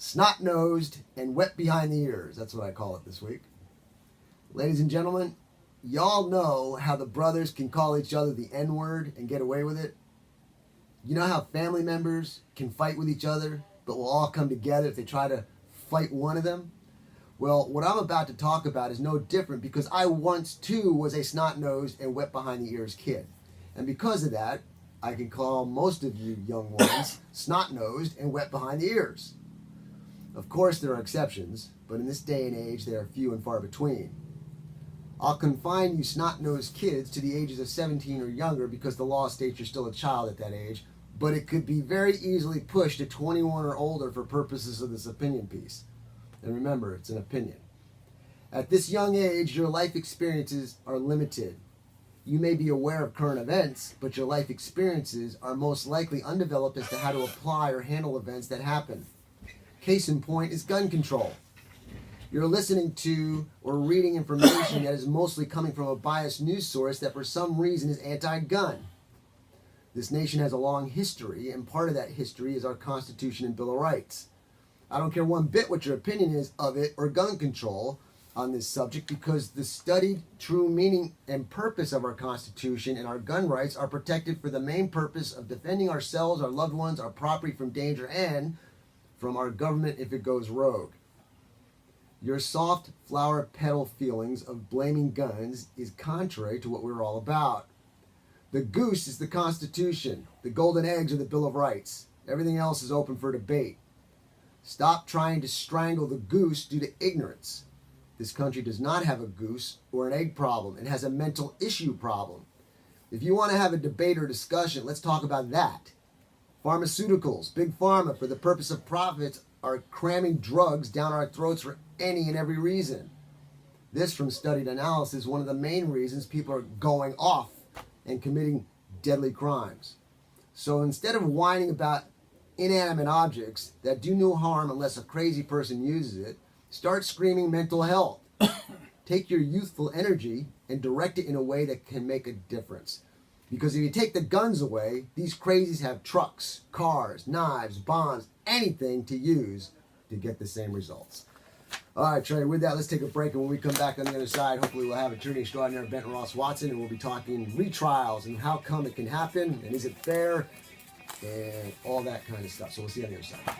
snot-nosed and wet behind the ears. That's what I call it this week. Ladies and gentlemen, y'all know how the brothers can call each other the N-word and get away with it? You know how family members can fight with each other, but will all come together if they try to fight one of them? Well, what I'm about to talk about is no different, because I once too was a snot-nosed and wet behind the ears kid. And because of that, I can call most of you young ones snot-nosed and wet behind the ears. Of course, there are exceptions, but in this day and age, they are few and far between. I'll confine you snot-nosed kids to the ages of 17 or younger because the law states you're still a child at that age, but it could be very easily pushed to 21 or older for purposes of this opinion piece. And remember, it's an opinion. At this young age, your life experiences are limited. You may be aware of current events, but your life experiences are most likely undeveloped as to how to apply or handle events that happen. Case in point is gun control. You're listening to or reading information that is mostly coming from a biased news source that for some reason is anti-gun. This nation has a long history, and part of that history is our Constitution and Bill of Rights. I don't care one bit what your opinion is of it or gun control on this subject, because the studied true meaning and purpose of our Constitution and our gun rights are protected for the main purpose of defending ourselves, our loved ones, our property from danger, and from our government if it goes rogue. Your soft flower petal feelings of blaming guns is contrary to what we're all about. The goose is the Constitution. The golden eggs are the Bill of Rights. Everything else is open for debate. Stop trying to strangle the goose due to ignorance. This country does not have a goose or an egg problem. It has a mental issue problem. If you want to have a debate or discussion, let's talk about that. Pharmaceuticals, big pharma, for the purpose of profits, are cramming drugs down our throats for any and every reason. This, from studied analysis, is one of the main reasons people are going off and committing deadly crimes. So instead of whining about inanimate objects that do no harm unless a crazy person uses it, start screaming mental health. Take your youthful energy and direct it in a way that can make a difference. Because if you take the guns away, these crazies have trucks, cars, knives, bombs, anything to use to get the same results. All right, Trey, with that, let's take a break. And when we come back on the other side, hopefully we'll have Attorney Extraordinary Benton Ross Watson, and we'll be talking retrials and how come it can happen, and is it fair, and all that kind of stuff. So we'll see you on the other side.